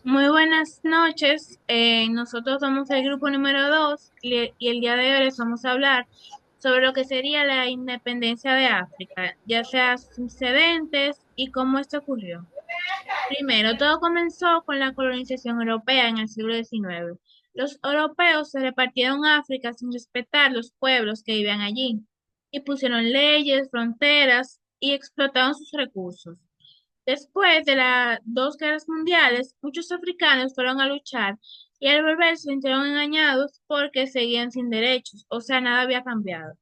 Muy buenas noches. Nosotros somos el grupo número 2 y el día de hoy les vamos a hablar sobre lo que sería la independencia de África, ya sea sus antecedentes y cómo esto ocurrió. Primero, todo comenzó con la colonización europea en el siglo XIX. Los europeos se repartieron África sin respetar los pueblos que vivían allí y pusieron leyes, fronteras y explotaron sus recursos. Después de las dos guerras mundiales, muchos africanos fueron a luchar y al volver se sintieron engañados porque seguían sin derechos, o sea, nada había cambiado.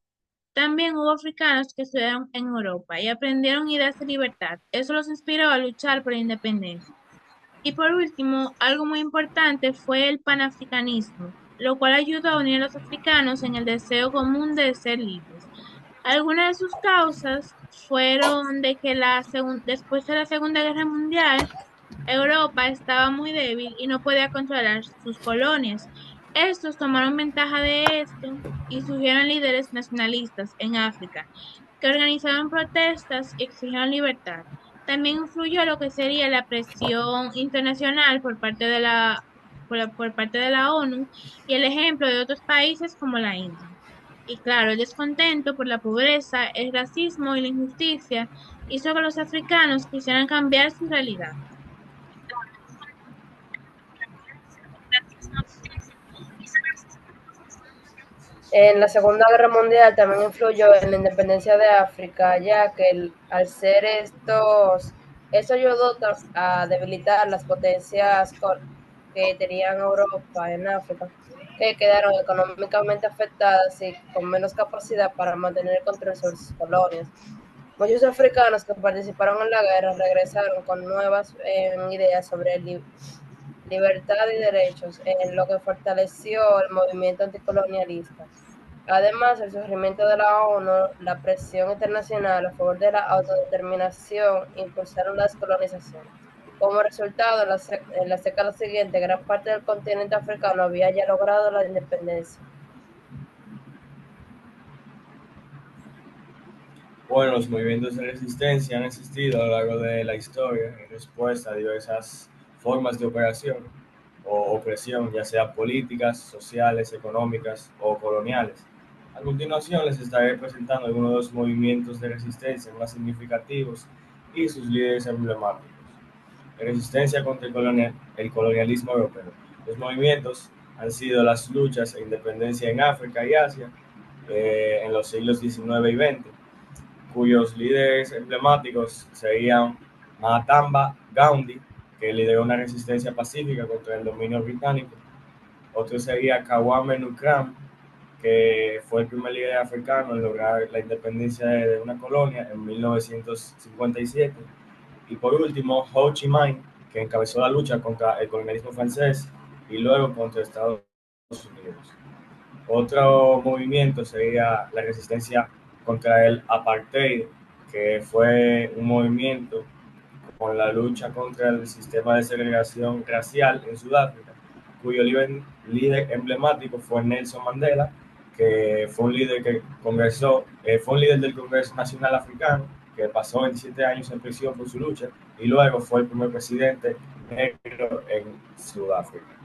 También hubo africanos que estudiaron en Europa y aprendieron ideas de libertad. Eso los inspiró a luchar por la independencia. Y por último, algo muy importante fue el panafricanismo, lo cual ayudó a unir a los africanos en el deseo común de ser libres. Algunas de sus causas fueron de que después de la Segunda Guerra Mundial, Europa estaba muy débil y no podía controlar sus colonias. Estos tomaron ventaja de esto y surgieron líderes nacionalistas en África, que organizaron protestas y exigieron libertad. También influyó lo que sería la presión internacional por parte de la ONU y el ejemplo de otros países como la India. Y claro, el descontento por la pobreza, el racismo y la injusticia hizo que los africanos quisieran cambiar su realidad. En la Segunda Guerra Mundial también influyó en la independencia de África, ya que al ser eso ayudó a debilitar las potencias que tenían Europa en África, que quedaron económicamente afectadas y con menos capacidad para mantener el control sobre sus colonias. Muchos africanos que participaron en la guerra regresaron con nuevas ideas sobre libertad y derechos, en lo que fortaleció el movimiento anticolonialista. Además, el surgimiento de la ONU, la presión internacional a favor de la autodeterminación impulsaron la descolonización. Como resultado, en las décadas siguientes, gran parte del continente africano había ya logrado la independencia. Bueno, los movimientos de resistencia han existido a lo largo de la historia en respuesta a diversas formas de operación o opresión, ya sea políticas, sociales, económicas o coloniales. A continuación les estaré presentando algunos de los movimientos de resistencia más significativos y sus líderes emblemáticos. Resistencia contra el colonialismo europeo. Los movimientos han sido las luchas e independencia en África y Asia en los siglos XIX y XX, cuyos líderes emblemáticos serían Mahatma Gandhi, que lideró una resistencia pacífica contra el dominio británico. Otro sería Kwame Nkrumah, que fue el primer líder africano en lograr la independencia de una colonia en 1957. Y por último, Ho Chi Minh, que encabezó la lucha contra el colonialismo francés y luego contra Estados Unidos. Otro movimiento sería la resistencia contra el apartheid, que fue un movimiento con la lucha contra el sistema de segregación racial en Sudáfrica, cuyo líder emblemático fue Nelson Mandela, que fue un líder que fue un líder del Congreso Nacional Africano, que pasó 27 años en prisión por su lucha y luego fue el primer presidente negro en Sudáfrica.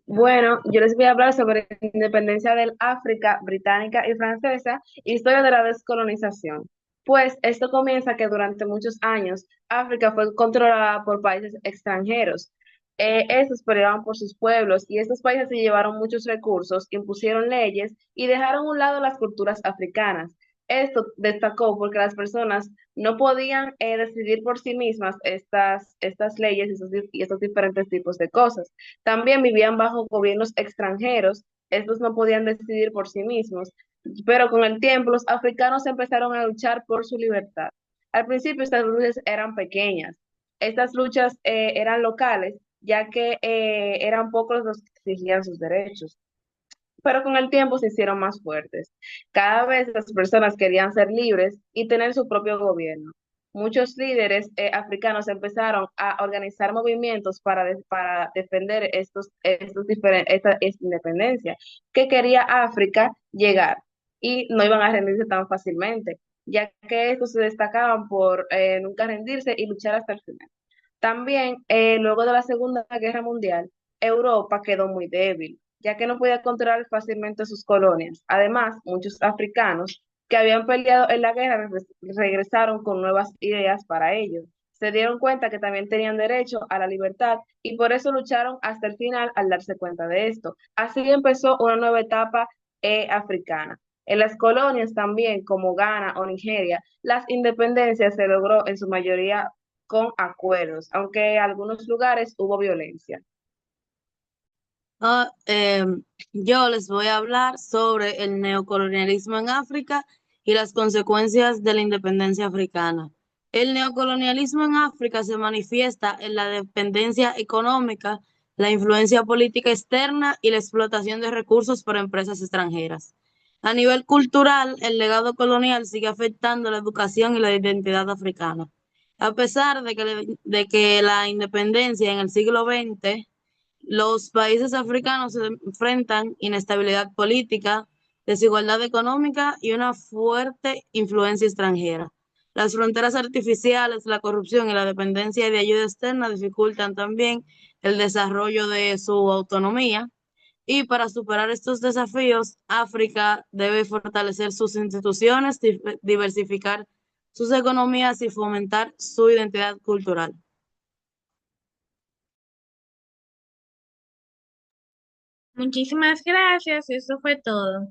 Bueno, yo les voy a hablar sobre la independencia del África británica y francesa, historia de la descolonización. Pues esto comienza que durante muchos años África fue controlada por países extranjeros. Estos peleaban por sus pueblos y estos países se llevaron muchos recursos, impusieron leyes y dejaron a un lado las culturas africanas. Esto destacó porque las personas no podían decidir por sí mismas estas leyes y estos diferentes tipos de cosas. También vivían bajo gobiernos extranjeros, estos no podían decidir por sí mismos, pero con el tiempo los africanos empezaron a luchar por su libertad. Al principio estas luchas eran pequeñas, estas luchas eran locales, ya que eran pocos los que exigían sus derechos, pero con el tiempo se hicieron más fuertes. Cada vez las personas querían ser libres y tener su propio gobierno. Muchos líderes africanos empezaron a organizar movimientos para defender esta independencia que quería África llegar y no iban a rendirse tan fácilmente. ya que estos se destacaban por nunca rendirse y luchar hasta el final. También, luego de la Segunda Guerra Mundial, Europa quedó muy débil, ya que no podía controlar fácilmente sus colonias. Además, muchos africanos que habían peleado en la guerra regresaron con nuevas ideas para ellos. Se dieron cuenta que también tenían derecho a la libertad y por eso lucharon hasta el final al darse cuenta de esto. Así empezó una nueva etapa africana. En las colonias también, como Ghana o Nigeria, las independencias se logró en su mayoría con acuerdos, aunque en algunos lugares hubo violencia. Ah, yo les voy a hablar sobre el neocolonialismo en África y las consecuencias de la independencia africana. El neocolonialismo en África se manifiesta en la dependencia económica, la influencia política externa y la explotación de recursos por empresas extranjeras. A nivel cultural, el legado colonial sigue afectando la educación y la identidad africana. A pesar de que la independencia en el siglo XX, los países africanos se enfrentan inestabilidad política, desigualdad económica y una fuerte influencia extranjera. Las fronteras artificiales, la corrupción y la dependencia de ayuda externa dificultan también el desarrollo de su autonomía. Y para superar estos desafíos, África debe fortalecer sus instituciones, diversificar sus economías y fomentar su identidad cultural. Muchísimas gracias, eso fue todo.